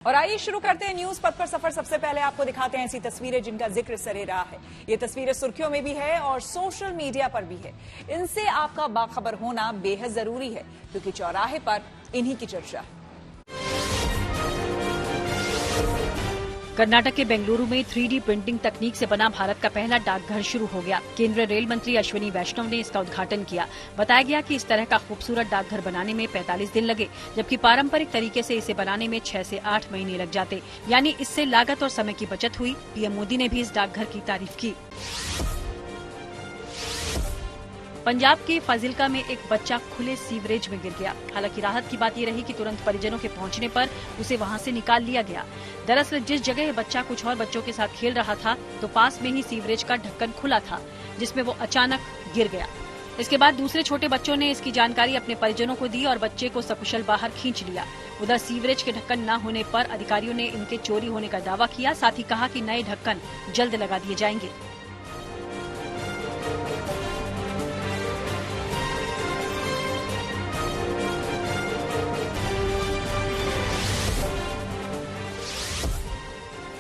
और आइए शुरू करते हैं न्यूज पथ पर सफर। सबसे पहले आपको दिखाते हैं ऐसी तस्वीरें जिनका जिक्र सरे रहा है। ये तस्वीरें सुर्खियों में भी है और सोशल मीडिया पर भी है। इनसे आपका बाखबर होना बेहद जरूरी है क्योंकि चौराहे पर इन्हीं की चर्चा है। कर्नाटक के बेंगलुरु में 3D प्रिंटिंग तकनीक से बना भारत का पहला डाकघर शुरू हो गया। केंद्रीय रेल मंत्री अश्विनी वैष्णव ने इसका उद्घाटन किया। बताया गया कि इस तरह का खूबसूरत डाकघर बनाने में 45 दिन लगे, जबकि पारंपरिक तरीके से इसे बनाने में 6 से 8 महीने लग जाते। यानी इससे लागत और समय की बचत हुई। पीएम मोदी ने भी इस डाकघर की तारीफ की। पंजाब के फाजिल्का में एक बच्चा खुले सीवरेज में गिर गया। हालांकि राहत की बात ये रही कि तुरंत परिजनों के पहुंचने पर उसे वहां से निकाल लिया गया। दरअसल जिस जगह ये बच्चा कुछ और बच्चों के साथ खेल रहा था तो पास में ही सीवरेज का ढक्कन खुला था, जिसमें वो अचानक गिर गया। इसके बाद दूसरे छोटे बच्चों ने इसकी जानकारी अपने परिजनों को दी और बच्चे को सकुशल बाहर खींच लिया। उधर सीवरेज के ढक्कन न होने पर अधिकारियों ने इनके चोरी होने का दावा किया। साथ ही कहा कि नए ढक्कन जल्द लगा दिए जाएंगे।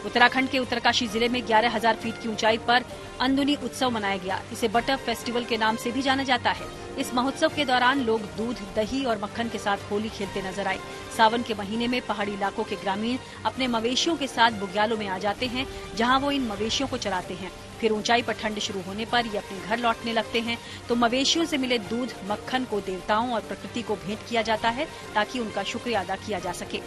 उत्तराखंड के उत्तरकाशी जिले में 11,000 फीट की ऊंचाई पर अंदुनी उत्सव मनाया गया। इसे बटर फेस्टिवल के नाम से भी जाना जाता है। इस महोत्सव के दौरान लोग दूध, दही और मक्खन के साथ होली खेलते नजर आए। सावन के महीने में पहाड़ी इलाकों के ग्रामीण अपने मवेशियों के साथ बुग्यालों में आ जाते हैं, जहां वो इन मवेशियों को चराते हैं। फिर ऊंचाई पर ठंड शुरू होने पर ये अपने घर लौटने लगते हैं, तो मवेशियों से मिले दूध, मक्खन को देवताओं और प्रकृति को भेंट किया जाता है ताकि उनका शुक्रिया अदा किया जा सके।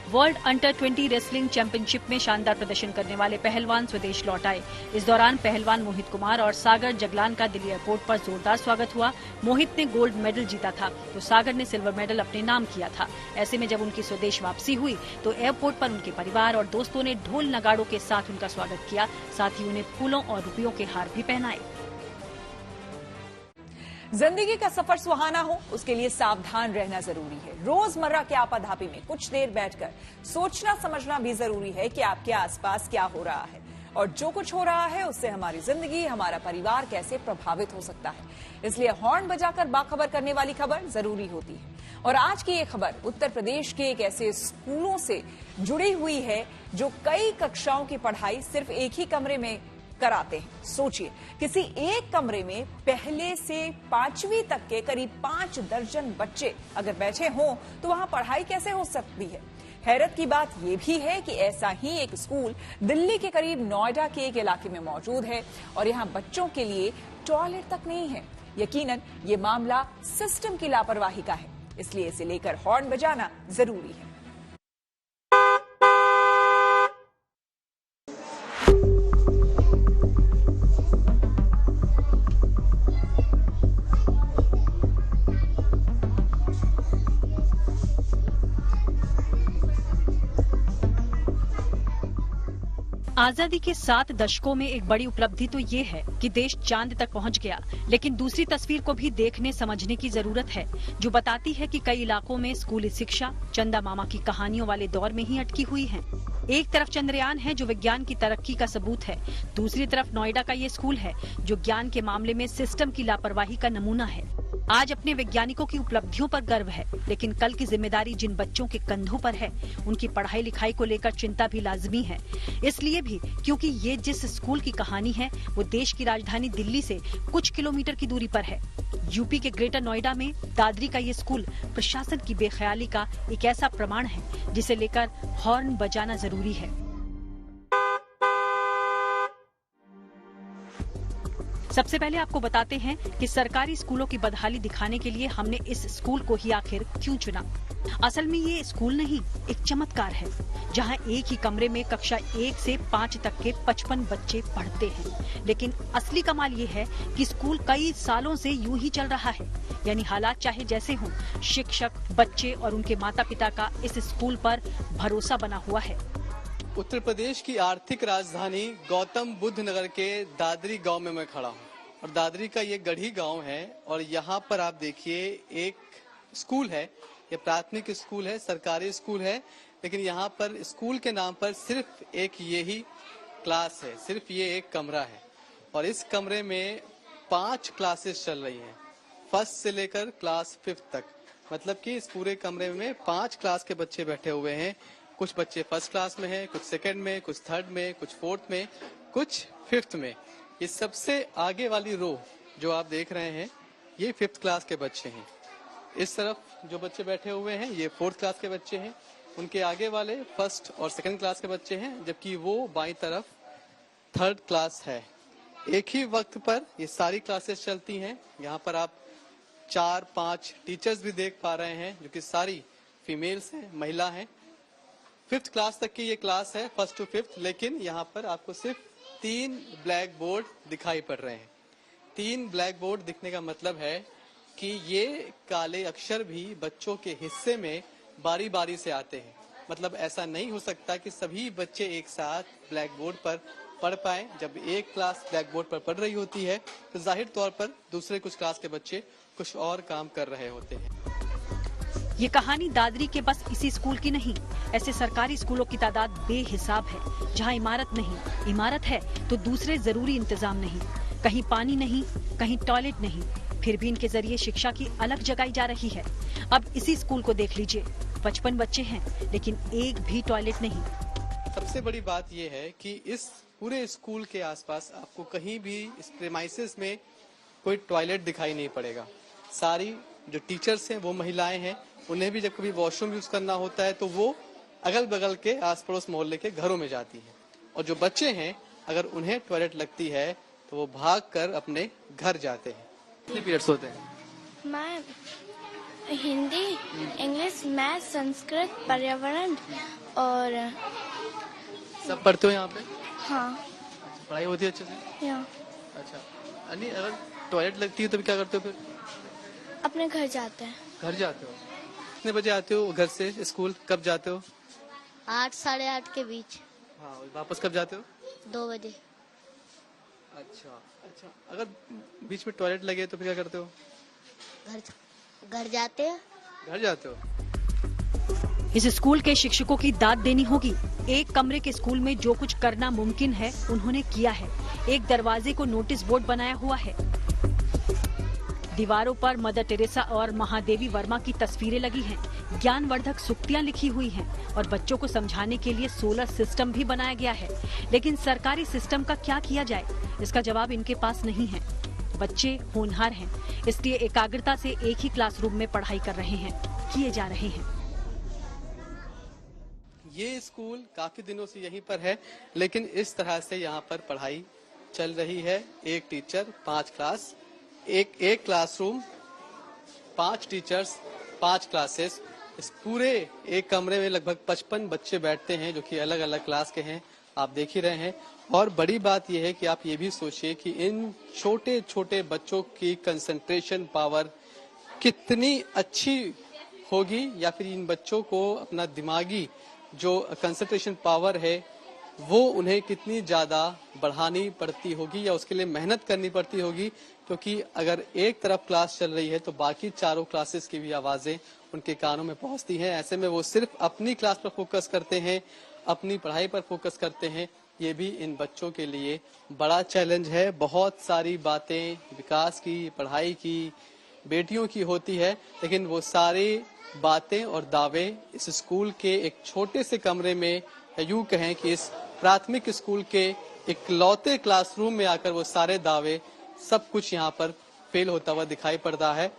वर्ल्ड अंडर 20 रेसलिंग चैंपियनशिप में शानदार प्रदर्शन करने वाले पहलवान स्वदेश लौट आए। इस दौरान पहलवान मोहित कुमार और सागर जगलान का दिल्ली एयरपोर्ट पर जोरदार स्वागत हुआ। मोहित ने गोल्ड मेडल जीता था तो सागर ने सिल्वर मेडल अपने नाम किया था। ऐसे में जब उनकी स्वदेश वापसी हुई तो एयरपोर्ट पर उनके परिवार और दोस्तों ने ढोल नगाड़ों के साथ उनका स्वागत किया। साथ ही उन्हें फूलों और रुपयों के हार भी पहनाए। जिंदगी का सफर सुहाना हो उसके लिए सावधान रहना जरूरी है। रोजमर्रा के आपाधापी में कुछ देर बैठकर सोचना समझना भी जरूरी है कि आपके आसपास क्या हो रहा है और जो कुछ हो रहा है उससे हमारी जिंदगी, हमारा परिवार कैसे प्रभावित हो सकता है। इसलिए हॉर्न बजाकर बाखबर करने वाली खबर जरूरी होती है। और आज की ये खबर उत्तर प्रदेश के एक ऐसे स्कूलों से जुड़ी हुई है जो कई कक्षाओं की पढ़ाई सिर्फ एक ही कमरे में कराते हैं। सोचिए, किसी एक कमरे में पहले से 5वीं तक के करीब 5 दर्जन बच्चे अगर बैठे हों तो वहां पढ़ाई कैसे हो सकती है। हैरत की बात यह भी है कि ऐसा ही एक स्कूल दिल्ली के करीब नोएडा के एक इलाके में मौजूद है और यहां बच्चों के लिए टॉयलेट तक नहीं है। यकीनन ये मामला सिस्टम की लापरवाही का है, इसलिए इसे लेकर हॉर्न बजाना जरूरी है। आजादी के 7 दशकों में एक बड़ी उपलब्धि तो ये है कि देश चांद तक पहुंच गया, लेकिन दूसरी तस्वीर को भी देखने समझने की जरूरत है, जो बताती है कि कई इलाकों में स्कूली शिक्षा चंदा मामा की कहानियों वाले दौर में ही अटकी हुई है। एक तरफ चंद्रयान है जो विज्ञान की तरक्की का सबूत है, दूसरी तरफ नोएडा का ये स्कूल है जो ज्ञान के मामले में सिस्टम की लापरवाही का नमूना है। आज अपने वैज्ञानिकों की उपलब्धियों पर गर्व है, लेकिन कल की जिम्मेदारी जिन बच्चों के कंधों पर है उनकी पढ़ाई लिखाई को लेकर चिंता भी लाजमी है। इसलिए भी क्योंकि ये जिस स्कूल की कहानी है वो देश की राजधानी दिल्ली से कुछ किलोमीटर की दूरी पर है। यूपी के ग्रेटर नोएडा में दादरी का ये स्कूल प्रशासन की बेख्याली का एक ऐसा प्रमाण है जिसे लेकर हॉर्न बजाना जरूरी है। सबसे पहले आपको बताते हैं कि सरकारी स्कूलों की बदहाली दिखाने के लिए हमने इस स्कूल को ही आखिर क्यों चुना। असल में ये स्कूल नहीं, एक चमत्कार है जहां एक ही कमरे में कक्षा 1 से 5 तक के 55 बच्चे पढ़ते हैं। लेकिन असली कमाल ये है कि स्कूल कई सालों से यूं ही चल रहा है, यानी हालात चाहे जैसे हों, शिक्षक, बच्चे और उनके माता पिता का इस स्कूल पर भरोसा बना हुआ है। उत्तर प्रदेश की आर्थिक राजधानी गौतम बुद्ध नगर के दादरी गांव में मैं खड़ा हूं और दादरी का ये गढ़ी गांव है और यहाँ पर आप देखिए एक स्कूल है। ये प्राथमिक स्कूल है, सरकारी स्कूल है, लेकिन यहाँ पर स्कूल के नाम पर सिर्फ एक ये ही क्लास है, सिर्फ ये एक कमरा है और इस कमरे में 5 क्लासेस चल रही हैं, फर्स्ट से लेकर क्लास 5th तक। मतलब कि इस पूरे कमरे में 5 क्लास के बच्चे बैठे हुए हैं। कुछ बच्चे फर्स्ट क्लास में हैं, कुछ सेकंड में, कुछ थर्ड में, कुछ फोर्थ में, कुछ फिफ्थ में। ये सबसे आगे वाली रो जो आप देख रहे हैं ये 5th क्लास के बच्चे हैं। इस तरफ जो बच्चे बैठे हुए हैं ये 4th क्लास के बच्चे हैं। उनके आगे वाले 1st और 2nd क्लास के बच्चे हैं, जबकि वो बाईं तरफ 3rd क्लास है। एक ही वक्त पर ये सारी क्लासेस चलती हैं। यहाँ पर आप 4-5 टीचर्स भी देख पा रहे हैं जो कि सारी फीमेल्स हैं, महिला हैं। 5th क्लास तक की ये क्लास है, 1st to 5th, लेकिन यहाँ पर आपको सिर्फ 3 ब्लैक बोर्ड दिखाई पड़ रहे हैं। 3 ब्लैक बोर्ड दिखने का मतलब है कि ये काले अक्षर भी बच्चों के हिस्से में बारी बारी से आते हैं। मतलब ऐसा नहीं हो सकता कि सभी बच्चे एक साथ ब्लैक बोर्ड पर पढ़ पाए। जब एक क्लास ब्लैक बोर्ड पर पढ़ रही होती है तो जाहिर तौर पर दूसरे कुछ क्लास के बच्चे कुछ और काम कर रहे होते हैं। ये कहानी दादरी के बस इसी स्कूल की नहीं, ऐसे सरकारी स्कूलों की तादाद बेहिसाब है जहां इमारत नहीं, इमारत है तो दूसरे जरूरी इंतजाम नहीं, कहीं पानी नहीं, कहीं टॉयलेट नहीं, फिर भी इनके जरिए शिक्षा की अलग जगाई जा रही है। अब इसी स्कूल को देख लीजिए, 55 बच्चे हैं लेकिन एक भी टॉयलेट नहीं। सबसे बड़ी बात यह है कि इस पूरे स्कूल के आसपास आपको कहीं भी इस प्रेमाइसेस में कोई टॉयलेट दिखाई नहीं पड़ेगा। सारी जो टीचर्स हैं वो महिलाएं हैं, उन्हें भी जब कभी वॉशरूम यूज करना होता है तो वो अगल बगल के आस पड़ोस मोहल्ले के घरों में जाती हैं। और जो बच्चे हैं अगर उन्हें टॉयलेट लगती है तो वो भाग कर अपने घर जाते हैं। कितने पीरियड्स होते हैं? मैं हिंदी, इंग्लिश, मैथ, संस्कृत, पर्यावरण और सब पढ़ते हो यहाँ पे? हाँ। पढ़ाई होती है अच्छे से? यहाँ अच्छा, यानी अगर टॉयलेट लगती है तो क्या करते हो फिर? अपने घर जाते हैं। घर जाते हो? कितने बजे आते हो घर से स्कूल? कब जाते हो? 8 साढ़े 8 के बीच। हाँ, वापस कब जाते हो? 2 बजे। अच्छा, अगर बीच में टॉयलेट लगे तो फिर क्या करते हो? घर जाते हैं। घर जाते हो? इस स्कूल के शिक्षकों की दाद देनी होगी। एक कमरे के स्कूल में जो कुछ करना मुमकिन है उन्होंने किया है। एक दरवाजे को नोटिस बोर्ड बनाया हुआ है, दीवारों पर मदर टेरेसा और महादेवी वर्मा की तस्वीरें लगी हैं, ज्ञानवर्धक सूक्तियां लिखी हुई हैं और बच्चों को समझाने के लिए सोलर सिस्टम भी बनाया गया है। लेकिन सरकारी सिस्टम का क्या किया जाए, इसका जवाब इनके पास नहीं है। बच्चे होनहार हैं, इसलिए एकाग्रता से एक ही क्लासरूम में पढ़ाई कर रहे हैं, किए जा रहे हैं। ये स्कूल काफी दिनों से यहीं पर है, लेकिन इस तरह से यहाँ पर पढ़ाई चल रही है। एक टीचर 5 क्लास, एक क्लासरूम, 5 टीचर्स, 5 क्लासेस। इस पूरे एक कमरे में लगभग 55 बच्चे बैठते हैं जो कि अलग अलग क्लास के हैं, आप देख ही रहे हैं। और बड़ी बात यह है कि आप ये भी सोचिए कि इन छोटे छोटे बच्चों की कंसंट्रेशन पावर कितनी अच्छी होगी, या फिर इन बच्चों को अपना दिमागी जो कंसंट्रेशन पावर है वो उन्हें कितनी ज्यादा बढ़ानी पड़ती होगी या उसके लिए मेहनत करनी पड़ती होगी। क्योंकि अगर एक तरफ क्लास चल रही है तो बाकी चारों क्लासेस की भी आवाजें उनके कानों में पहुंचती हैं। ऐसे में वो सिर्फ अपनी क्लास पर फोकस करते हैं, अपनी पढ़ाई पर फोकस करते हैं। ये भी इन बच्चों के लिए बड़ा चैलेंज है। बहुत सारी बातें विकास की, पढ़ाई की, बेटियों की होती है, लेकिन वो सारी बातें और दावे इस स्कूल के एक छोटे से कमरे में, यूं कहें कि इस प्राथमिक स्कूल के इकलौते क्लासरूम में आकर वो सारे दावे, सब कुछ यहाँ पर फेल होता हुआ दिखाई पड़ता है।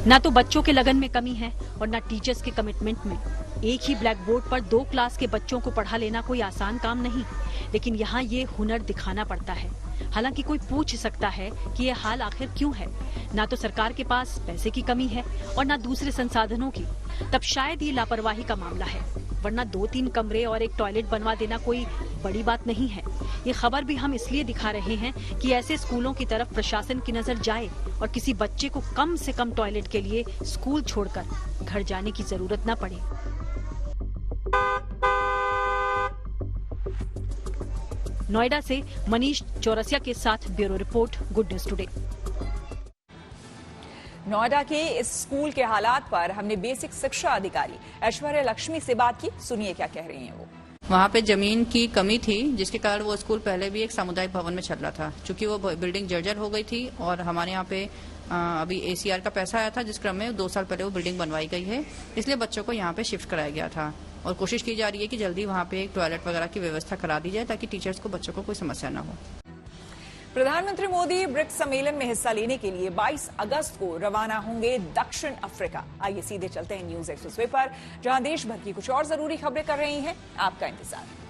ना तो बच्चों के लगन में कमी है और ना टीचर्स के कमिटमेंट में। एक ही ब्लैक बोर्ड पर 2 क्लास के बच्चों को पढ़ा लेना कोई आसान काम नहीं, लेकिन यहाँ ये हुनर दिखाना पड़ता है। हालांकि कोई पूछ सकता है कि ये हाल आखिर क्यों है। ना तो सरकार के पास पैसे की कमी है और ना दूसरे संसाधनों की, तब शायद ये लापरवाही का मामला है, वरना 2-3 कमरे और एक टॉयलेट बनवा देना कोई बड़ी बात नहीं है। ये खबर भी हम इसलिए दिखा रहे हैं कि ऐसे स्कूलों की तरफ प्रशासन की नजर जाए और किसी बच्चे को कम से कम टॉयलेट के लिए स्कूल छोड़कर घर जाने की जरूरत न पड़े। नोएडा से मनीष चौरसिया के साथ bureau report, good news today. Noida के इस स्कूल के हालात पर हमने बेसिक शिक्षा अधिकारी ऐश्वर्या लक्ष्मी से बात की, सुनिए क्या कह रही हैं वो। वहाँ पे जमीन की कमी थी, जिसके कारण वो स्कूल पहले भी एक सामुदायिक भवन में चल रहा था। चूंकि वो बिल्डिंग जर्जर हो गई थी और हमारे यहाँ पे अभी ACR का पैसा आया था, जिस क्रम में 2 साल पहले वो बिल्डिंग बनवाई गई है, इसलिए बच्चों को यहाँ पे शिफ्ट कराया गया था और कोशिश की जा रही है कि जल्दी वहाँ पे एक टॉयलेट वगैरह की व्यवस्था करा दी जाए ताकि टीचर्स को, बच्चों को कोई समस्या न हो। प्रधानमंत्री मोदी ब्रिक्स सम्मेलन में हिस्सा लेने के लिए 22 अगस्त को रवाना होंगे दक्षिण अफ्रीका। आइए सीधे चलते हैं न्यूज एक्सप्रेसवे पर, जहां देश भर की कुछ और जरूरी खबरें कर रही हैं आपका इंतजार।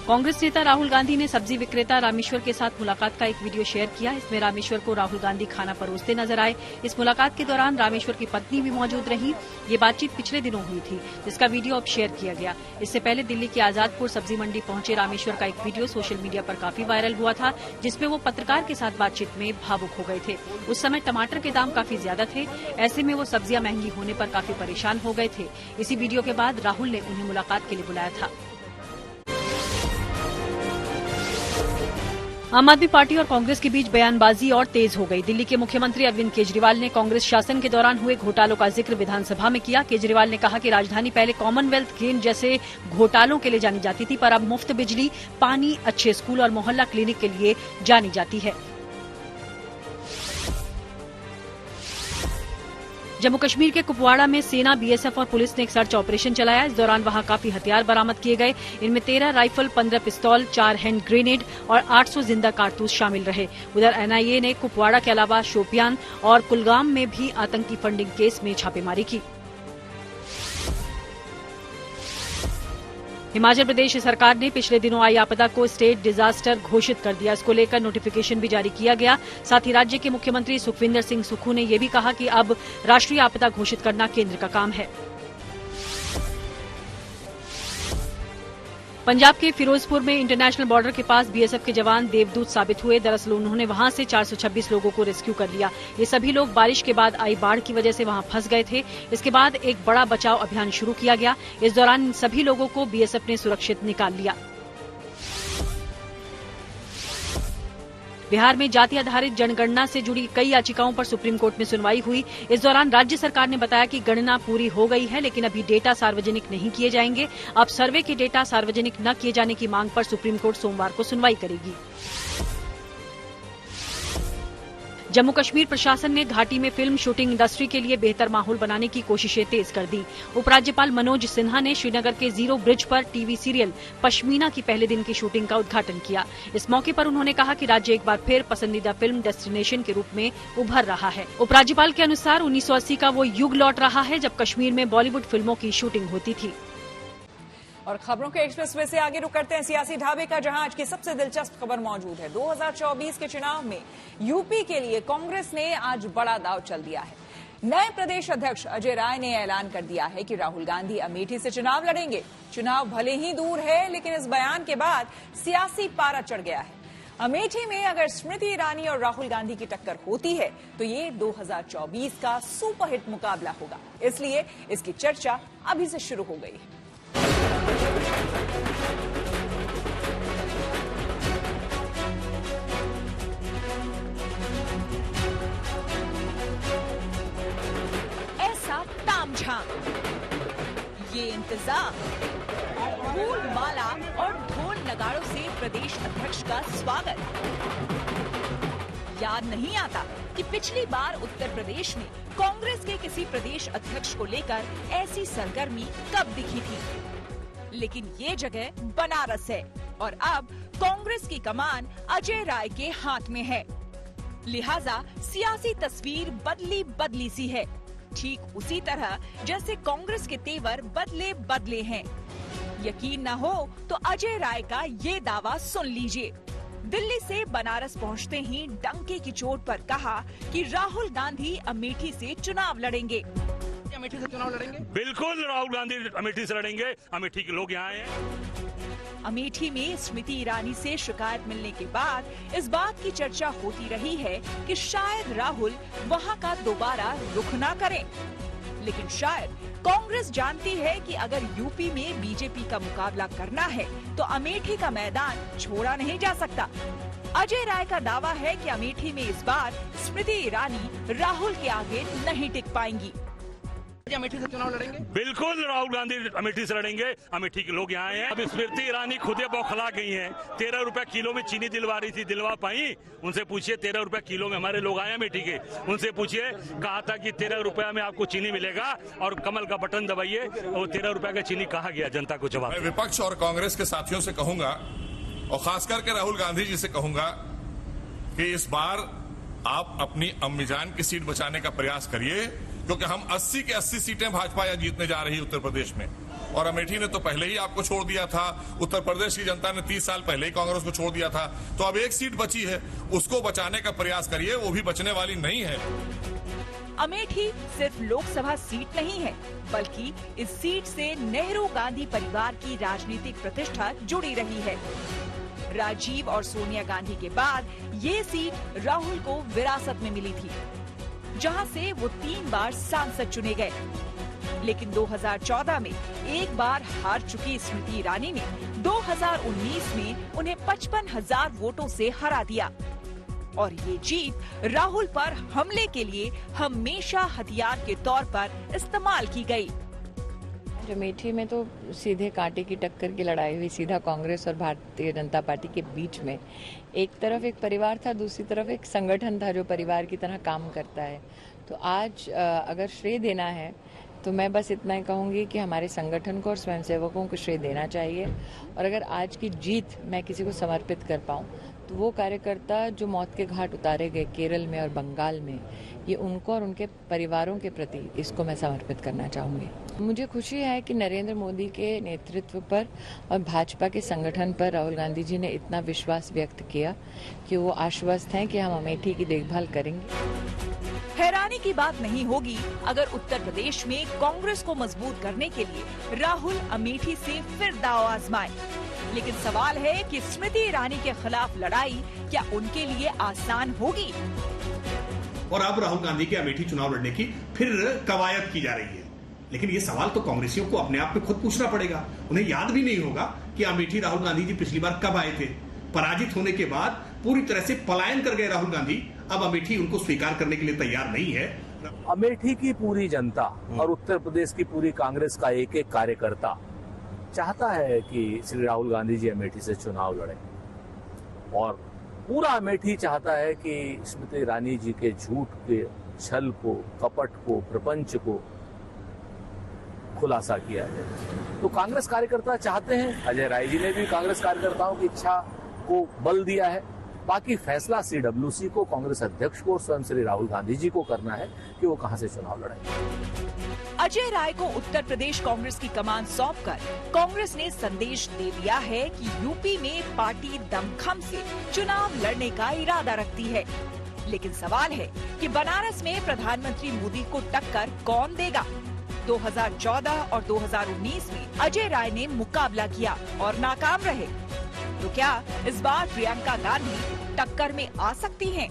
कांग्रेस नेता राहुल गांधी ने सब्जी विक्रेता रामेश्वर के साथ मुलाकात का एक वीडियो शेयर किया। इसमें रामेश्वर को राहुल गांधी खाना परोसते नजर आए। इस मुलाकात के दौरान रामेश्वर की पत्नी भी मौजूद रही। ये बातचीत पिछले दिनों हुई थी, जिसका वीडियो अब शेयर किया गया। इससे पहले दिल्ली के आजादपुर सब्जी मंडी पहुंचे रामेश्वर का एक वीडियो सोशल मीडिया पर काफी वायरल हुआ था, जिसमें वो पत्रकार के साथ बातचीत में भावुक हो गए थे। उस समय टमाटर के दाम काफी ज्यादा थे, ऐसे में वो सब्जियां महंगी होने पर काफी परेशान हो गए थे। इसी वीडियो के बाद राहुल ने उन्हें मुलाकात के लिए बुलाया था। आम आदमी पार्टी और कांग्रेस के बीच बयानबाजी और तेज हो गई। दिल्ली के मुख्यमंत्री अरविंद केजरीवाल ने कांग्रेस शासन के दौरान हुए घोटालों का जिक्र विधानसभा में किया। केजरीवाल ने कहा कि राजधानी पहले कॉमनवेल्थ गेम जैसे घोटालों के लिए जानी जाती थी, पर अब मुफ्त बिजली, पानी, अच्छे स्कूल और मोहल्ला क्लिनिक के लिए जानी जाती है। जम्मू कश्मीर के कुपवाड़ा में सेना, BSF और पुलिस ने एक सर्च ऑपरेशन चलाया। इस दौरान वहां काफी हथियार बरामद किए गए। इनमें 13 राइफल, 15 पिस्तौल, 4 हैंड ग्रेनेड और 800 जिंदा कारतूस शामिल रहे। उधर NIA ने कुपवाड़ा के अलावा शोपियान और कुलगाम में भी आतंकी फंडिंग केस में छापेमारी की। हिमाचल प्रदेश सरकार ने पिछले दिनों आई आपदा को स्टेट डिजास्टर घोषित कर दिया। इसको लेकर नोटिफिकेशन भी जारी किया गया। साथ ही राज्य के मुख्यमंत्री सुखविंदर सिंह सुक्खू ने यह भी कहा कि अब राष्ट्रीय आपदा घोषित करना केंद्र का काम है। पंजाब के फिरोजपुर में इंटरनेशनल बॉर्डर के पास BSF के जवान देवदूत साबित हुए। दरअसल उन्होंने वहां से 426 लोगों को रेस्क्यू कर लिया। ये सभी लोग बारिश के बाद आई बाढ़ की वजह से वहां फंस गए थे। इसके बाद एक बड़ा बचाव अभियान शुरू किया गया। इस दौरान इन सभी लोगों को BSF ने सुरक्षित निकाल लिया। बिहार में जाति आधारित जनगणना से जुड़ी कई याचिकाओं पर सुप्रीम कोर्ट में सुनवाई हुई। इस दौरान राज्य सरकार ने बताया कि गणना पूरी हो गई है, लेकिन अभी डेटा सार्वजनिक नहीं किए जाएंगे। अब सर्वे के डेटा सार्वजनिक न किए जाने की मांग पर सुप्रीम कोर्ट सोमवार को सुनवाई करेगी। जम्मू कश्मीर प्रशासन ने घाटी में फिल्म शूटिंग इंडस्ट्री के लिए बेहतर माहौल बनाने की कोशिशें तेज कर दी। उपराज्यपाल मनोज सिन्हा ने श्रीनगर के जीरो ब्रिज पर टीवी सीरियल पश्मीना की पहले दिन की शूटिंग का उद्घाटन किया। इस मौके पर उन्होंने कहा कि राज्य एक बार फिर पसंदीदा फिल्म डेस्टिनेशन के रूप में उभर रहा है। उपराज्यपाल के अनुसार 1980 का वो युग लौट रहा है जब कश्मीर में बॉलीवुड फिल्मों की शूटिंग होती थी। और खबरों के एक्सप्रेसवे से आगे रुक करते हैं सियासी ढाबे का, जहां आज की सबसे दिलचस्प खबर मौजूद है। 2024 के चुनाव में यूपी के लिए कांग्रेस ने आज बड़ा दांव चल दिया है। नए प्रदेश अध्यक्ष अजय राय ने ऐलान कर दिया है कि राहुल गांधी अमेठी से चुनाव लड़ेंगे। चुनाव भले ही दूर है, लेकिन इस बयान के बाद सियासी पारा चढ़ गया है। अमेठी में अगर स्मृति ईरानी और राहुल गांधी की टक्कर होती है तो ये 2024 का सुपरहिट मुकाबला होगा। इसलिए इसकी चर्चा अभी से शुरू हो गई है। ऐसा तामझाम, ये इंतजाम, फूल माला और ढोल नगाड़ों से प्रदेश अध्यक्ष का स्वागत। याद नहीं आता कि पिछली बार उत्तर प्रदेश में कांग्रेस के किसी प्रदेश अध्यक्ष को लेकर ऐसी सरगर्मी कब दिखी थी। लेकिन ये जगह बनारस है और अब कांग्रेस की कमान अजय राय के हाथ में है। लिहाजा सियासी तस्वीर बदली बदली सी है, ठीक उसी तरह जैसे कांग्रेस के तेवर बदले बदले हैं। यकीन न हो तो अजय राय का ये दावा सुन लीजिए। दिल्ली से बनारस पहुंचते ही डंके की चोट पर कहा कि राहुल गांधी अमेठी से चुनाव लड़ेंगे। अमेठी से चुनाव लड़ेंगे? बिल्कुल, राहुल गांधी अमेठी से लड़ेंगे। अमेठी के लोग यहाँ हैं। अमेठी में स्मृति ईरानी से शिकायत मिलने के बाद इस बात की चर्चा होती रही है कि शायद राहुल वहां का दोबारा रुख ना करें। लेकिन शायद कांग्रेस जानती है कि अगर यूपी में बीजेपी का मुकाबला करना है तो अमेठी का मैदान छोड़ा नहीं जा सकता। अजय राय का दावा है कि अमेठी में इस बार स्मृति ईरानी राहुल के आगे नहीं टिक पाएंगी। अमेठी से चुनाव लड़ेंगे? बिल्कुल राहुल गांधी अमेठी से लड़ेंगे। अमेठी के लोग यहाँ आए हैं। अब स्मृति ईरानी खुदे बौखला गई हैं। 13 रुपए किलो में चीनी दिलवा रही थी, दिलवा पाई? उनसे पूछिए। 13 रुपए किलो में हमारे लोग आए अमेठी के, उनसे पूछिए। कहा था कि 13 रुपया में आपको चीनी मिलेगा और कमल का बटन दबाइए, और 13 रुपए का चीनी कहा गया? जनता को जवाब। मैं विपक्ष और कांग्रेस के साथियों से कहूंगा, और खास करके राहुल गांधी जी से कहूंगा, कि इस बार आप अपनी अम्मीजान की सीट बचाने का प्रयास करिए, क्योंकि हम 80 के 80 सीटें भाजपा या जीतने जा रही है उत्तर प्रदेश में, और अमेठी ने तो पहले ही आपको छोड़ दिया था। उत्तर प्रदेश की जनता ने 30 साल पहले ही कांग्रेस को छोड़ दिया था। तो अब एक सीट बची है, उसको बचाने का प्रयास करिए, वो भी बचने वाली नहीं है। अमेठी सिर्फ लोकसभा सीट नहीं है, बल्कि इस सीट से नेहरू गांधी परिवार की राजनीतिक प्रतिष्ठा जुड़ी रही है। राजीव और सोनिया गांधी के बाद ये सीट राहुल को विरासत में मिली थी, जहां से वो 3 बार सांसद चुने गए। लेकिन 2014 में एक बार हार चुकी स्मृति ईरानी ने 2019 में उन्हें 55,000 वोटों से हरा दिया, और ये जीत राहुल पर हमले के लिए हमेशा हथियार के तौर पर इस्तेमाल की गई। अमेठी में तो सीधे कांटे की टक्कर की लड़ाई हुई, सीधा कांग्रेस और भारतीय जनता पार्टी के बीच में। एक तरफ एक परिवार था, दूसरी तरफ एक संगठन था जो परिवार की तरह काम करता है। तो आज अगर श्रेय देना है तो मैं बस इतना ही कहूँगी कि हमारे संगठन को और स्वयंसेवकों को श्रेय देना चाहिए। और अगर आज की जीत मैं किसी को समर्पित कर पाऊँ तो वो कार्यकर्ता जो मौत के घाट उतारे गए केरल में और बंगाल में, ये उनको और उनके परिवारों के प्रति इसको मैं समर्पित करना चाहूँगी। मुझे खुशी है कि नरेंद्र मोदी के नेतृत्व पर और भाजपा के संगठन पर राहुल गांधी जी ने इतना विश्वास व्यक्त किया कि वो आश्वस्त हैं कि हम अमेठी की देखभाल करेंगे। हैरानी की बात नहीं होगी अगर उत्तर प्रदेश में कांग्रेस को मजबूत करने के लिए राहुल अमेठी से फिर दांव आजमाए। लेकिन सवाल है कि स्मृति ईरानी के खिलाफ लड़ाई क्या उनके लिए आसान होगी? और अब राहुल गांधी के अमेठी चुनाव लड़ने की फिर कवायद की जा रही है। लेकिन ये सवाल तो कांग्रेसियों को अपने आप में खुद पूछना पड़ेगा। उन्हें याद भी नहीं होगा कि अमेठी राहुल गांधी जी पिछली बार कब आए थे। पराजित होने के बाद पूरी तरह से पलायन कर गए राहुल गांधी। अब अमेठी उनको स्वीकार करने के लिए तैयार नहीं है। अमेठी की पूरी जनता और उत्तर प्रदेश की पूरी कांग्रेस का एक एक कार्यकर्ता चाहता है कि श्री राहुल गांधी जी अमेठी से चुनाव लड़े, और पूरा अमेठी चाहता है कि स्मृति ईरानी जी के झूठ के, छल को, कपट को, प्रपंच को खुलासा किया जाए। तो कांग्रेस कार्यकर्ता चाहते हैं, अजय राय जी ने भी कांग्रेस कार्यकर्ताओं की इच्छा को बल दिया है। बाकी फैसला सीडब्ल्यूसी को, कांग्रेस अध्यक्ष को, स्वयं श्री राहुल गांधी जी को करना है कि वो कहां से चुनाव लड़ेंगे। अजय राय को उत्तर प्रदेश कांग्रेस की कमान सौंपकर कांग्रेस ने संदेश दे दिया है कि यूपी में पार्टी दमखम से चुनाव लड़ने का इरादा रखती है। लेकिन सवाल है कि बनारस में प्रधानमंत्री मोदी को टक्कर कौन देगा? 2014 और 2019 में अजय राय ने मुकाबला किया और नाकाम रहे। तो क्या इस बार प्रियंका गांधी टक्कर में आ सकती हैं?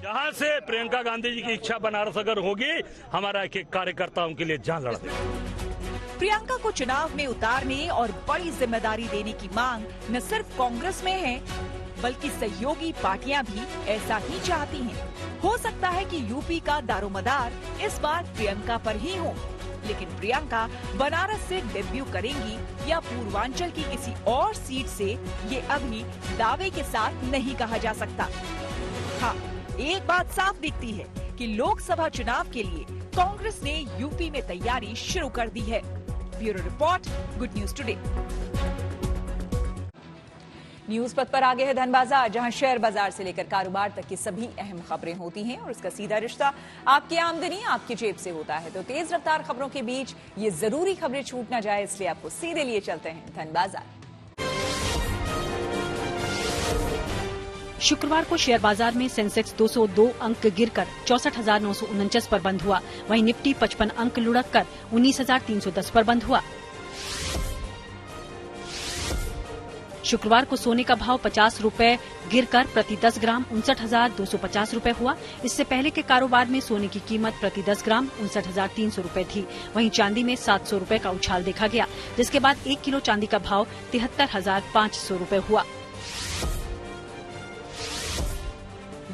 जहां से प्रियंका गांधी जी की इच्छा बनारस अगर होगी, हमारा एक एक कार्यकर्ता उनके लिए जान लड़ देगा। प्रियंका को चुनाव में उतारने और बड़ी जिम्मेदारी देने की मांग न सिर्फ कांग्रेस में है, बल्कि सहयोगी पार्टियां भी ऐसा ही चाहती हैं। हो सकता है कि यूपी का दारोमदार इस बार प्रियंका पर ही हो, लेकिन प्रियंका बनारस से डेब्यू करेंगी या पूर्वांचल की किसी और सीट से, ये अभी दावे के साथ नहीं कहा जा सकता। हाँ, एक बात साफ दिखती है कि लोकसभा चुनाव के लिए कांग्रेस ने यूपी में तैयारी शुरू कर दी है। Bureau report, good news today. News पथ पर आगे है धन बाजार, जहां शेयर बाजार से लेकर कारोबार तक की सभी अहम खबरें होती हैं और इसका सीधा रिश्ता आपकी आमदनी आपकी जेब से होता है। तो तेज रफ्तार खबरों के बीच ये जरूरी खबरें छूट ना जाए, इसलिए आपको सीधे लिए चलते हैं धन बाजार। शुक्रवार को शेयर बाजार में सेंसेक्स 202 अंक गिरकर 64,949 पर बंद हुआ। वहीं निफ्टी 55 अंक लुढ़ककर 19,310 पर बंद हुआ। शुक्रवार को सोने का भाव 50 रुपए गिरकर प्रति 10 ग्राम 59,250 रुपए हुआ। इससे पहले के कारोबार में सोने की कीमत प्रति 10 ग्राम 59,300 रुपए थी। वहीं चांदी में 700 रुपए का उछाल देखा गया, जिसके बाद 1 किलो चांदी का भाव 73,500 रुपए हुआ।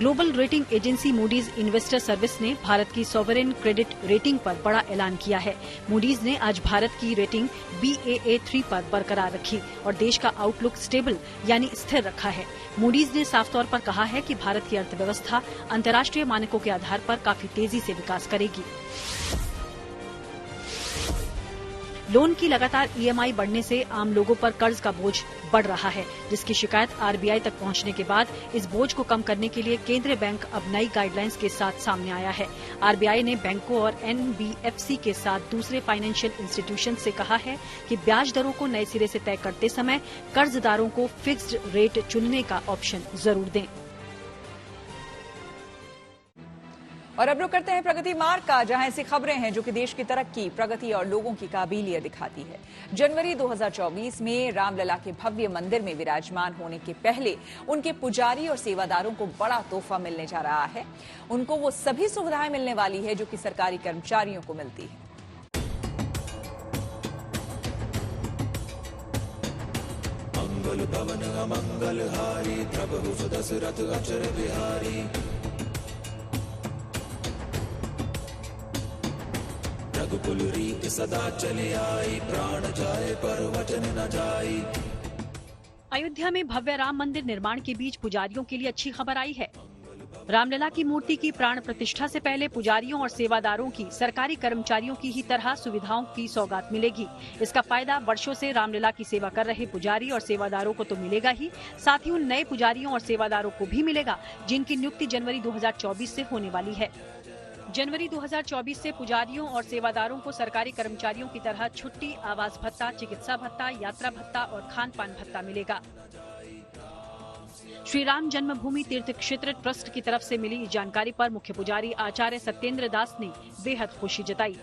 Global rating agency Moody's investor service ने भारत की सॉवरेन क्रेडिट रेटिंग पर बड़ा ऐलान किया है। मूडीज ने आज भारत की रेटिंग Baa3 पर बरकरार रखी और देश का आउटलुक स्टेबल यानी स्थिर रखा है। मूडीज ने साफ तौर पर कहा है कि भारत की अर्थव्यवस्था अंतर्राष्ट्रीय मानकों के आधार पर काफी तेजी से विकास करेगी। लोन की लगातार EMI बढ़ने से आम लोगों पर कर्ज का बोझ बढ़ रहा है, जिसकी शिकायत RBI तक पहुंचने के बाद इस बोझ को कम करने के लिए केंद्रीय बैंक अब नई गाइडलाइंस के साथ सामने आया है। RBI ने बैंकों और NBFC के साथ दूसरे फाइनेंशियल इंस्टीट्यूशन से कहा है कि ब्याज दरों को नए सिरे से तय करते समय कर्जदारों को फिक्स्ड रेट चुनने का ऑप्शन जरूर दें। और अब रुक करते हैं प्रगति मार्ग का, जहां ऐसी खबरें हैं जो कि देश की तरक्की, प्रगति और लोगों की काबिलियत दिखाती है। जनवरी 2024 में रामलला के भव्य मंदिर में विराजमान होने के पहले उनके पुजारी और सेवादारों को बड़ा तोहफा मिलने जा रहा है। उनको वो सभी सुविधाएं मिलने वाली है जो कि सरकारी कर्मचारियों को मिलती है। मंगल भवन अमंगल हारी, प्रभु सुदशरथ अचर बिहारी। रघुकुल रीत सदा चले आई, प्राण जाए पर वचन न जाई। अयोध्या में भव्य राम मंदिर निर्माण के बीच पुजारियों के लिए अच्छी खबर आई है। रामलला की मूर्ति की प्राण प्रतिष्ठा से पहले पुजारियों और सेवादारों की सरकारी कर्मचारियों की ही तरह सुविधाओं की सौगात मिलेगी। इसका फायदा वर्षों से रामलला की सेवा कर रहे पुजारी और सेवादारों को तो मिलेगा ही, साथ ही उन नए पुजारियों और सेवादारों को भी मिलेगा जिनकी नियुक्ति जनवरी 2024 से होने वाली है। जनवरी 2024 से पुजारियों और सेवादारों को सरकारी कर्मचारियों की तरह छुट्टी, आवास भत्ता, चिकित्सा भत्ता, यात्रा भत्ता और खान पान भत्ता मिलेगा। श्री राम जन्मभूमि तीर्थ क्षेत्र ट्रस्ट की तरफ से मिली जानकारी पर मुख्य पुजारी आचार्य सत्येंद्र दास ने बेहद खुशी जताई।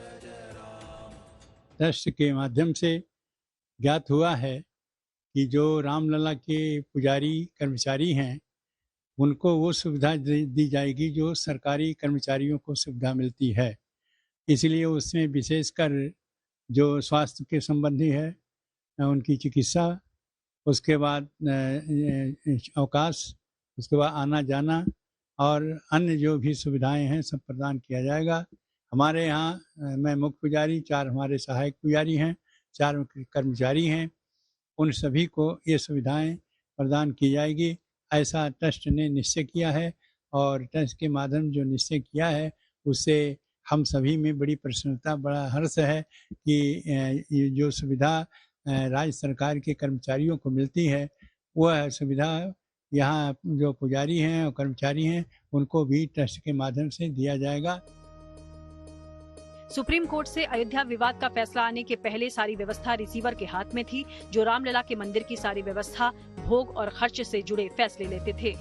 ट्रस्ट के माध्यम से ज्ञात हुआ है कि जो रामलला के पुजारी कर्मचारी हैं उनको वो सुविधा दी जाएगी जो सरकारी कर्मचारियों को सुविधा मिलती है। इसलिए उसमें विशेषकर जो स्वास्थ्य के संबंधी है, उनकी चिकित्सा, उसके बाद अवकाश, उसके बाद आना जाना और अन्य जो भी सुविधाएं हैं सब प्रदान किया जाएगा। हमारे यहाँ मैं मुख्य पुजारी, 4 हमारे सहायक पुजारी हैं, 4 कर्मचारी हैं, उन सभी को ये सुविधाएं प्रदान की जाएगी। ऐसा ट्रस्ट ने निश्चय किया है और ट्रस्ट के माध्यम जो निश्चय किया है उससे हम सभी में बड़ी प्रसन्नता, बड़ा हर्ष है कि ये जो सुविधा राज्य सरकार के कर्मचारियों को मिलती है वह सुविधा यहाँ जो पुजारी हैं और कर्मचारी हैं उनको भी ट्रस्ट के माध्यम से दिया जाएगा। सुप्रीम कोर्ट से अयोध्या विवाद का फैसला आने के पहले सारी व्यवस्था रिसीवर के हाथ में थी, जो रामलला के मंदिर की सारी व्यवस्था, भोग और खर्च से जुड़े फैसले लेते थे।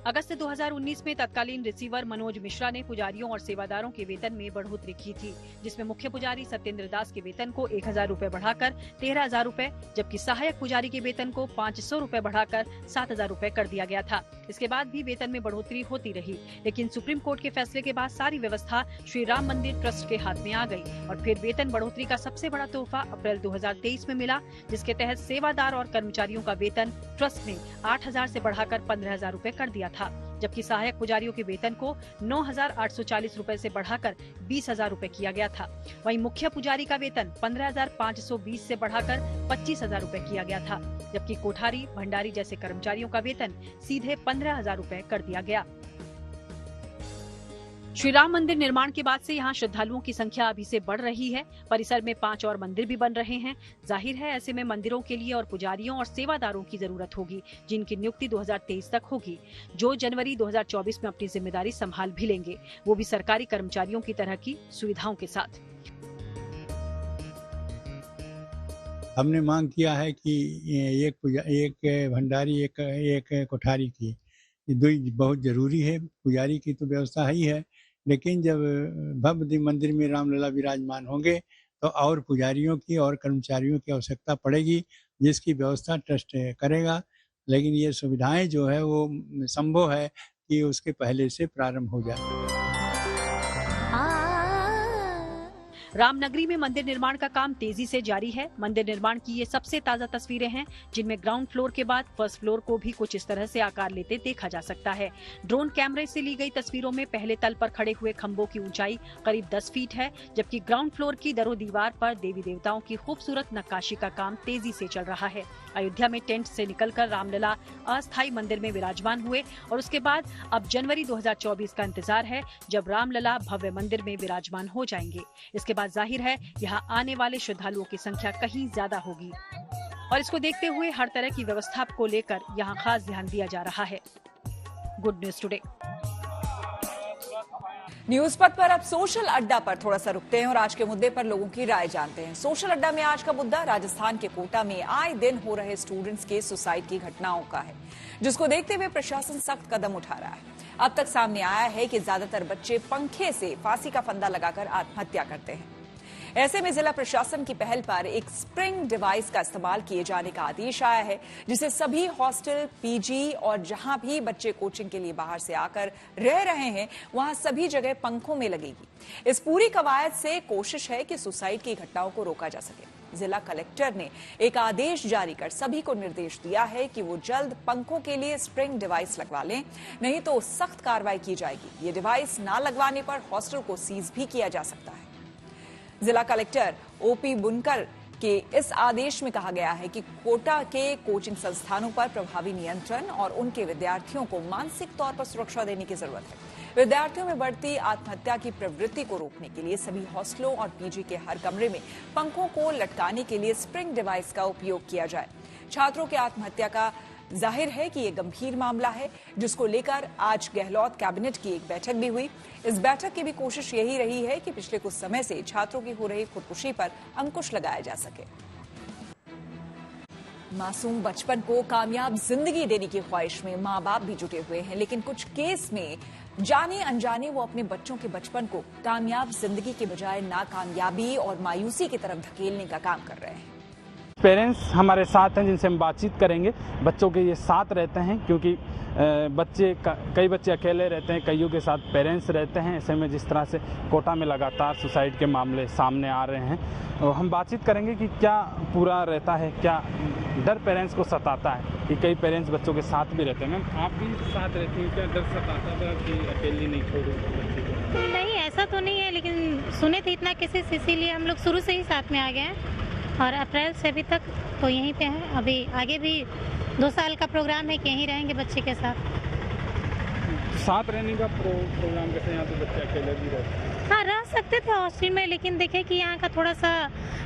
अगस्त 2019 में तत्कालीन रिसीवर मनोज मिश्रा ने पुजारियों और सेवादारों के वेतन में बढ़ोतरी की थी, जिसमें मुख्य पुजारी सत्येंद्र दास के वेतन को 1000 रूपए बढ़ाकर 13000 रूपए, जबकि सहायक पुजारी के वेतन को 500 रूपए बढ़ाकर 7000 रूपए कर दिया गया था। इसके बाद भी वेतन में बढ़ोतरी होती रही, लेकिन सुप्रीम कोर्ट के फैसले के बाद सारी व्यवस्था श्री राम मंदिर ट्रस्ट के हाथ में आ गई और फिर वेतन बढ़ोतरी का सबसे बड़ा तोहफा अप्रैल 2023 में मिला, जिसके तहत सेवादार और कर्मचारियों का वेतन ट्रस्ट ने 8000 से बढ़ाकर 15000 रूपए कर दिया था, जबकि सहायक पुजारियों के वेतन को 9840 रूपए से बढ़ाकर 20000 रूपए किया गया था। वहीं मुख्य पुजारी का वेतन 15520 से बढ़ाकर 25000 रूपए किया गया था, जबकि कोठारी, भंडारी जैसे कर्मचारियों का वेतन सीधे 15000 रूपए कर दिया गया। श्री राम मंदिर निर्माण के बाद से यहाँ श्रद्धालुओं की संख्या अभी से बढ़ रही है। परिसर में 5 और मंदिर भी बन रहे हैं। जाहिर है ऐसे में मंदिरों के लिए और पुजारियों और सेवादारों की जरूरत होगी, जिनकी नियुक्ति 2023 तक होगी, जो जनवरी 2024 में अपनी जिम्मेदारी संभाल भी लेंगे, वो भी सरकारी कर्मचारियों की तरह की सुविधाओं के साथ। हमने मांग किया है कि एक भंडारी, एक कोठारी की, ये बहुत जरूरी है। पुजारी की तो व्यवस्था ही है, लेकिन जब भव्य मंदिर में रामलला विराजमान होंगे तो और पुजारियों की और कर्मचारियों की आवश्यकता पड़ेगी, जिसकी व्यवस्था ट्रस्ट करेगा। लेकिन ये सुविधाएं जो है वो संभव है कि उसके पहले से प्रारंभ हो जाए। रामनगरी में मंदिर निर्माण का काम तेजी से जारी है। मंदिर निर्माण की ये सबसे ताजा तस्वीरें हैं, जिनमें ग्राउंड फ्लोर के बाद फर्स्ट फ्लोर को भी कुछ इस तरह से आकार लेते देखा जा सकता है। ड्रोन कैमरे से ली गई तस्वीरों में पहले तल पर खड़े हुए खंभों की ऊंचाई करीब 10 फीट है, जबकि ग्राउंड फ्लोर की दरो दीवार पर देवी देवताओं की खूबसूरत नक्काशी का काम तेजी से चल रहा है। अयोध्या में टेंट से निकलकर रामलला अस्थायी मंदिर में विराजमान हुए और उसके बाद अब जनवरी 2024 का इंतजार है, जब रामलला भव्य मंदिर में विराजमान हो जाएंगे। इसके बाद जाहिर है यहाँ आने वाले श्रद्धालुओं की संख्या कहीं ज्यादा होगी और इसको देखते हुए हर तरह की व्यवस्था को लेकर यहाँ खास ध्यान दिया जा रहा है। गुड न्यूज टुडे न्यूज पथ पर अब सोशल अड्डा पर थोड़ा सा रुकते हैं और आज के मुद्दे पर लोगों की राय जानते हैं। सोशल अड्डा में आज का मुद्दा राजस्थान के कोटा में आए दिन हो रहे स्टूडेंट्स के सुसाइड की घटनाओं का है, जिसको देखते हुए प्रशासन सख्त कदम उठा रहा है। अब तक सामने आया है कि ज्यादातर बच्चे पंखे से फांसी का फंदा लगाकर आत्महत्या करते हैं। ऐसे में जिला प्रशासन की पहल पर एक स्प्रिंग डिवाइस का इस्तेमाल किए जाने का आदेश आया है, जिसे सभी हॉस्टल, पीजी और जहां भी बच्चे कोचिंग के लिए बाहर से आकर रह रहे हैं वहां सभी जगह पंखों में लगेगी। इस पूरी कवायद से कोशिश है कि सुसाइड की घटनाओं को रोका जा सके। जिला कलेक्टर ने एक आदेश जारी कर सभी को निर्देश दिया है कि वो जल्द पंखों के लिए स्प्रिंग डिवाइस लगवा लें, नहीं तो सख्त कार्रवाई की जाएगी। ये डिवाइस ना लगवाने पर हॉस्टल को सीज भी किया जा सकता है। जिला कलेक्टर ओपी बुनकर के इस आदेश में कहा गया है कि कोटा के कोचिंग संस्थानों पर प्रभावी नियंत्रण और उनके विद्यार्थियों को मानसिक तौर पर सुरक्षा देने की जरूरत है। विद्यार्थियों में बढ़ती आत्महत्या की प्रवृत्ति को रोकने के लिए सभी हॉस्टलों और पीजी के हर कमरे में पंखों को लटकाने के लिए स्प्रिंग डिवाइस का उपयोग किया जाए। छात्रों की आत्महत्या का जाहिर है कि ये गंभीर मामला है, जिसको लेकर आज गहलोत कैबिनेट की एक बैठक भी हुई। इस बैठक की भी कोशिश यही रही है कि पिछले कुछ समय से छात्रों की हो रही खुदकुशी पर अंकुश लगाया जा सके। मासूम बचपन को कामयाब जिंदगी देने की ख्वाहिश में माँ बाप भी जुटे हुए हैं, लेकिन कुछ केस में जाने अनजाने वो अपने बच्चों के बचपन को कामयाब जिंदगी के बजाय नाकामयाबी और मायूसी की तरफ धकेलने का काम कर रहे हैं। पेरेंट्स हमारे साथ हैं, जिनसे हम बातचीत करेंगे। बच्चों के ये साथ रहते हैं, क्योंकि कई बच्चे अकेले रहते हैं, कईयों के साथ पेरेंट्स रहते हैं। ऐसे में जिस तरह से कोटा में लगातार सुसाइड के मामले सामने आ रहे हैं, तो हम बातचीत करेंगे कि क्या पूरा रहता है, क्या डर पेरेंट्स को सताता है कि कई पेरेंट्स बच्चों के साथ भी रहते हैं। मैम, आप भी साथ रहती हैं, क्या डर सताता था कि अकेली नहीं छोड़ो बच्चे को? नहीं, ऐसा तो नहीं है, लेकिन सुने थे इतना केसेस, इसीलिए हम लोग शुरू से ही साथ में आ गए हैं और अप्रैल से अभी तक तो यहीं पे हैं। अभी आगे भी 2 साल का प्रोग्राम है कि यहीं रहेंगे बच्चे के साथ रहने का प्रोग्राम कैसे? यहाँ तो बच्चे अकेले भी रहते हैं। हाँ, रह सकते थे हॉस्टल में, लेकिन देखे कि यहाँ का थोड़ा सा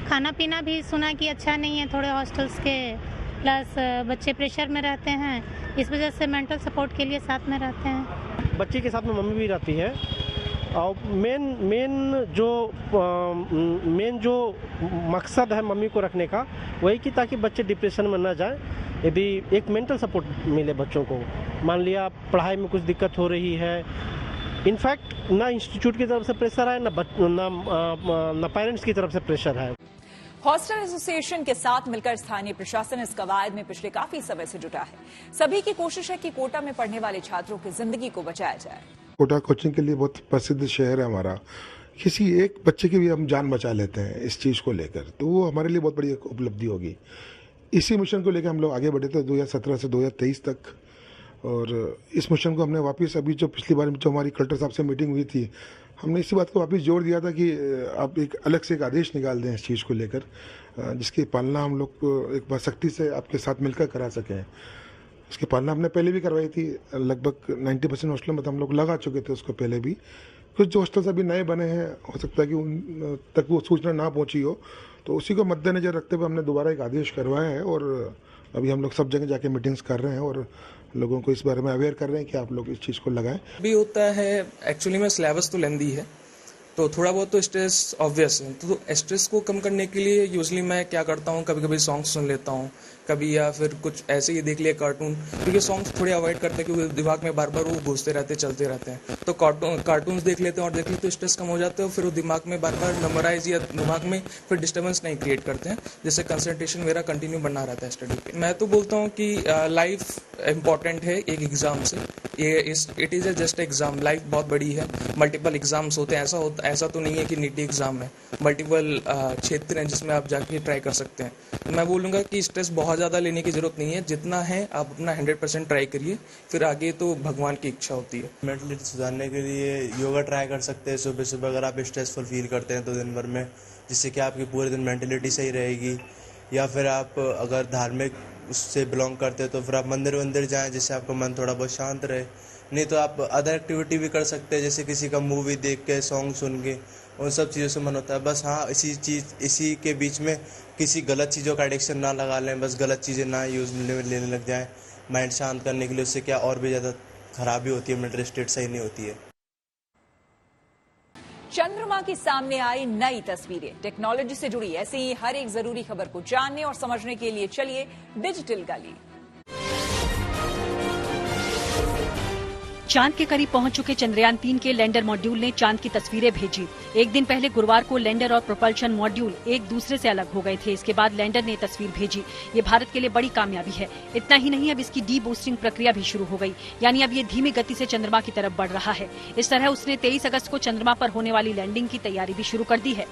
खाना पीना भी सुना कि अच्छा नहीं है थोड़े हॉस्टल्स के, प्लस बच्चे प्रेशर में रहते हैं, इस वजह से मेंटल सपोर्ट के लिए साथ में रहते हैं। बच्चे के साथ में मम्मी भी रहती है और मेन जो मकसद है मम्मी को रखने का वही कि ताकि बच्चे डिप्रेशन में न जाए, यदि एक मेंटल सपोर्ट मिले बच्चों को। मान लिया पढ़ाई में कुछ दिक्कत हो रही है, इनफैक्ट ना इंस्टीट्यूट की तरफ से प्रेशर है, ना पेरेंट्स की तरफ से प्रेशर है। हॉस्टल एसोसिएशन के साथ मिलकर स्थानीय प्रशासन इस कवायद में पिछले काफी समय से जुटा है। सभी की कोशिश है कि कोटा में पढ़ने वाले छात्रों की जिंदगी को बचाया जाए। कोटा कोचिंग के लिए बहुत प्रसिद्ध शहर है हमारा। किसी एक बच्चे की भी हम जान बचा लेते हैं इस चीज़ को लेकर, तो वो हमारे लिए बहुत बड़ी एक उपलब्धि होगी। इसी मिशन को लेकर हम लोग आगे बढ़े थे 2017 से 2023 तक, और इस मिशन को हमने वापस, अभी जो पिछली बार जो हमारी कलेक्टर साहब से मीटिंग हुई थी, हमने इसी बात को वापस जोर दिया था कि आप एक अलग से एक आदेश निकाल दें इस चीज़ को लेकर, जिसकी पालना हम लोग एक बार सख्ती से आपके साथ मिलकर करा सकें। उसकी पालना हमने पहले भी करवाई थी, लगभग 90% हॉस्टल में हम लोग लगा चुके थे उसको पहले भी। कुछ जो हॉस्टल्स अभी नए बने हैं, हो सकता है कि उन तक वो सूचना ना पहुंची हो, तो उसी को मद्देनजर रखते हुए हमने दोबारा एक आदेश करवाया है और अभी हम लोग सब जगह जाके मीटिंग्स कर रहे हैं और लोगों को इस बारे में अवेयर कर रहे हैं कि आप लोग इस चीज़ को लगाएं। भी होता है एक्चुअली में सिलेबस तो लेंदी है, तो थोड़ा बहुत तो स्ट्रेस ऑब्वियस है। तो स्ट्रेस को कम करने के लिए यूजली मैं क्या करता हूँ, कभी कभी सॉन्ग सुन लेता हूँ कभी, या फिर कुछ ऐसे ही देख लिया कार्टून, क्योंकि सॉन्ग्स थोड़े अवॉइड करते हैं क्योंकि दिमाग में बार बार वो घुसते रहते, चलते रहते हैं। तो कार्टून्स देख लेते हैं और देख लेते तो स्ट्रेस कम हो जाता है, फिर वो दिमाग में बार बार मेमोराइज या दिमाग में फिर डिस्टर्बेंस नहीं क्रिएट करते हैं, जिससे कंसंट्रेशन मेरा कंटिन्यू बना रहता है स्टडी पे। मैं तो बोलता हूँ कि लाइफ इम्पॉर्टेंट है एक एग्जाम से, it is just exam. Life बहुत बड़ी है, मल्टीपल एग्जाम्स होते हैं, ऐसा तो नहीं है कि नीट एग्जाम है, मल्टीपल क्षेत्र हैं जिसमें आप जाके ट्राई कर सकते हैं। मैं बोलूँगा कि स्ट्रेस बहुत ज़्यादा लेने की जरूरत नहीं है, जितना है आप अपना 100% ट्राई करिए, फिर आगे तो भगवान की इच्छा होती है। मेंटलिटी सुधारने के लिए योगा ट्राई कर सकते हैं सुबह सुबह, अगर आप स्ट्रेसफुल फील करते हैं तो दिन भर में, जिससे कि आपकी पूरे दिन मेंटलिटी सही रहेगी। या फिर आप अगर धार्मिक उससे बिलोंग करते हैं तो फिर आप मंदिर जाएं, जिससे आपका मन थोड़ा बहुत शांत रहे। नहीं तो आप अदर एक्टिविटी भी कर सकते हैं, जैसे किसी का मूवी देख के, सॉन्ग सुन के, उन सब चीज़ों से मन होता है। बस हाँ, इसी के बीच में किसी गलत चीज़ों का एडिक्शन ना लगा लें, बस गलत चीज़ें ना यूज़ में लेने लग जाएं माइंड शांत करने के लिए। उससे क्या और भी ज़्यादा खराबी होती है, मेंटल स्टेट सही नहीं होती है। चंद्रमा की सामने आई नई तस्वीरें, टेक्नोलॉजी से जुड़ी ऐसी ही हर एक जरूरी खबर को जानने और समझने के लिए चलिए डिजिटल गली। चांद के करीब पहुंच चुके चंद्रयान 3 के लैंडर मॉड्यूल ने चांद की तस्वीरें भेजी। एक दिन पहले गुरुवार को लैंडर और प्रोपल्शन मॉड्यूल एक दूसरे से अलग हो गए थे। इसके बाद लैंडर ने तस्वीर भेजी। ये भारत के लिए बड़ी कामयाबी है। इतना ही नहीं, अब इसकी डी बूस्टिंग प्रक्रिया भी शुरू हो गई, यानी अब ये धीमी गति से चंद्रमा की तरफ बढ़ रहा है। इस तरह उसने 23 अगस्त को चंद्रमा पर होने वाली लैंडिंग की तैयारी भी शुरू कर दी है।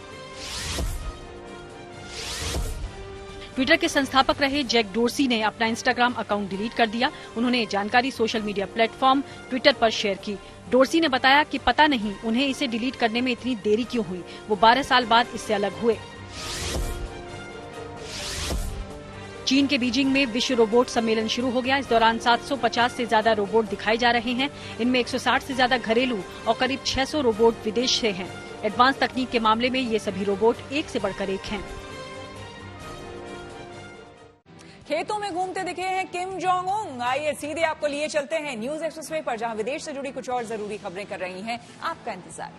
ट्विटर के संस्थापक रहे जैक डोर्सी ने अपना इंस्टाग्राम अकाउंट डिलीट कर दिया। उन्होंने जानकारी सोशल मीडिया प्लेटफॉर्म ट्विटर पर शेयर की। डोर्सी ने बताया कि पता नहीं उन्हें इसे डिलीट करने में इतनी देरी क्यों हुई। वो 12 साल बाद इससे अलग हुए। चीन के बीजिंग में विश्व रोबोट सम्मेलन शुरू हो गया। इस दौरान 750 से ज्यादा रोबोट दिखाए जा रहे हैं। इनमें 160 से ज्यादा घरेलू और करीब 600 रोबोट विदेश से हैं। एडवांस तकनीक के मामले में ये सभी रोबोट एक से बढ़कर एक हैं। खेतों में घूमते दिखे हैं किम जोंग उन। आइए सीधे आपको लिए चलते हैं न्यूज एक्सप्रेस वे पर, जहां विदेश से जुड़ी कुछ और जरूरी खबरें कर रही हैं आपका इंतजार।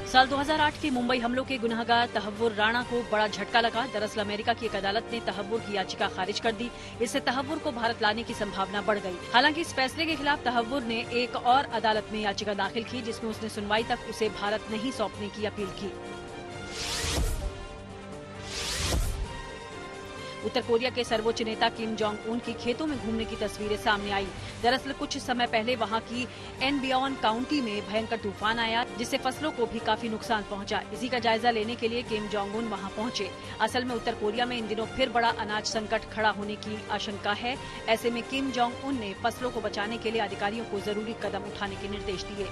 साल 2008 के मुंबई हमलों के गुनहगार तहव्वुर राणा को बड़ा झटका लगा। दरअसल अमेरिका की एक अदालत ने तहव्वुर की याचिका खारिज कर दी। इससे तहव्वुर को भारत लाने की संभावना बढ़ गई। हालांकि इस फैसले के खिलाफ तहव्वुर ने एक और अदालत में याचिका दाखिल की, जिसमें उसने सुनवाई तक उसे भारत नहीं सौंपने की अपील की। उत्तर कोरिया के सर्वोच्च नेता किम जोंग उन की खेतों में घूमने की तस्वीरें सामने आई। दरअसल कुछ समय पहले वहां की एनबियोन काउंटी में भयंकर तूफान आया, जिससे फसलों को भी काफी नुकसान पहुंचा। इसी का जायजा लेने के लिए किम जोंग उन वहां पहुंचे। असल में उत्तर कोरिया में इन दिनों फिर बड़ा अनाज संकट खड़ा होने की आशंका है। ऐसे में किम जोंग उन ने फसलों को बचाने के लिए अधिकारियों को जरूरी कदम उठाने के निर्देश दिए।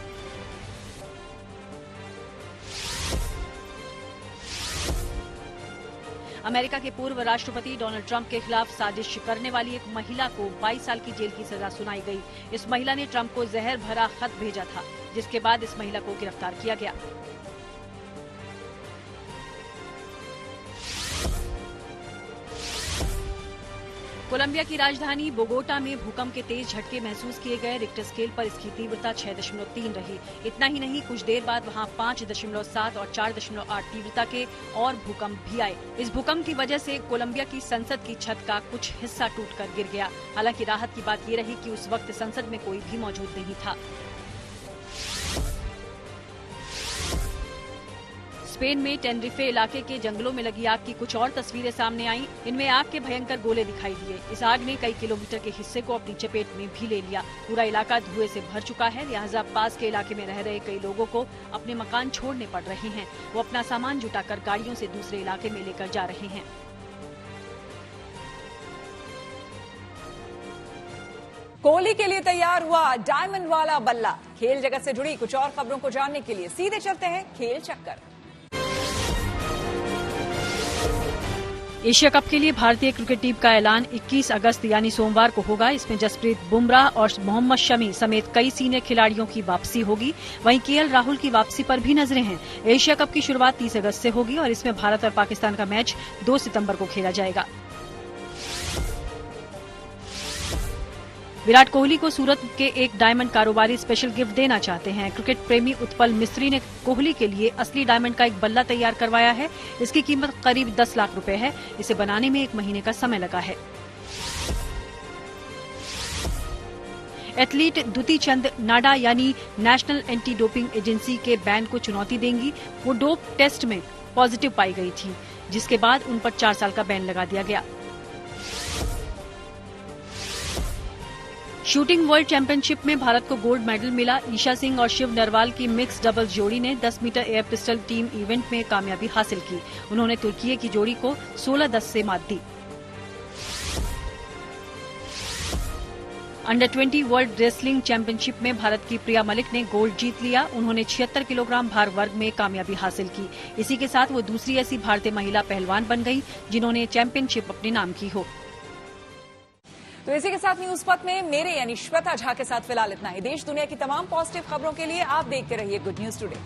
अमेरिका के पूर्व राष्ट्रपति डोनाल्ड ट्रंप के खिलाफ साजिश करने वाली एक महिला को 22 साल की जेल की सजा सुनाई गई। इस महिला ने ट्रंप को जहर भरा खत भेजा था, जिसके बाद इस महिला को गिरफ्तार किया गया। कोलंबिया की राजधानी बोगोटा में भूकंप के तेज झटके महसूस किए गए। रिक्टर स्केल पर इसकी तीव्रता 6.3 रही। इतना ही नहीं, कुछ देर बाद वहां 5.7 और 4.8 तीव्रता के और भूकंप भी आए। इस भूकंप की वजह से कोलंबिया की संसद की छत का कुछ हिस्सा टूटकर गिर गया। हालांकि राहत की बात ये रही कि उस वक्त संसद में कोई भी मौजूद नहीं था। स्पेन में टेनरिफे इलाके के जंगलों में लगी आग की कुछ और तस्वीरें सामने आईं। इनमें आग के भयंकर गोले दिखाई दिए। इस आग ने कई किलोमीटर के हिस्से को अपनी चपेट में भी ले लिया। पूरा इलाका धुएं से भर चुका है, लिहाजा पास के इलाके में रह रहे कई लोगों को अपने मकान छोड़ने पड़ रहे हैं। वो अपना सामान जुटाकर गाड़ियों से दूसरे इलाके में लेकर जा रहे हैं। कोहली के लिए तैयार हुआ डायमंड वाला बल्ला। खेल जगत से जुड़ी कुछ और खबरों को जानने के लिए सीधे चलते हैं खेल चक्कर। एशिया कप के लिए भारतीय क्रिकेट टीम का ऐलान 21 अगस्त यानी सोमवार को होगा। इसमें जसप्रीत बुमराह और मोहम्मद शमी समेत कई सीनियर खिलाड़ियों की वापसी होगी। वहीं केएल राहुल की वापसी पर भी नजरें हैं। एशिया कप की शुरुआत 30 अगस्त से होगी और इसमें भारत और पाकिस्तान का मैच 2 सितंबर को खेला जाएगा। विराट कोहली को सूरत के एक डायमंड कारोबारी स्पेशल गिफ्ट देना चाहते हैं। क्रिकेट प्रेमी उत्पल मिस्त्री ने कोहली के लिए असली डायमंड का एक बल्ला तैयार करवाया है। इसकी कीमत करीब 10 लाख रुपए है। इसे बनाने में 1 महीने का समय लगा है। एथलीट दुती चंद नाडा यानी नेशनल एंटी डोपिंग एजेंसी के बैन को चुनौती देंगी। वो डोप टेस्ट में पॉजिटिव पाई गई थी, जिसके बाद उन पर 4 साल का बैन लगा दिया गया। शूटिंग वर्ल्ड चैंपियनशिप में भारत को गोल्ड मेडल मिला। ईशा सिंह और शिव नरवाल की मिक्स डबल्स जोड़ी ने 10 metre air pistol team event में कामयाबी हासिल की। उन्होंने तुर्की की जोड़ी को 16-10 से मात दी। अंडर 20 वर्ल्ड रेसलिंग चैंपियनशिप में भारत की प्रिया मलिक ने गोल्ड जीत लिया। उन्होंने 76 किलोग्राम भार वर्ग में कामयाबी हासिल की। इसी के साथ वो दूसरी ऐसी भारतीय महिला पहलवान बन गई जिन्होंने चैंपियनशिप अपने नाम की हो। तो इसी के साथ न्यूज पथ में मेरे यानी श्वेता झा के साथ फिलहाल इतना ही। देश दुनिया की तमाम पॉजिटिव खबरों के लिए आप देखते रहिए गुड न्यूज टुडे।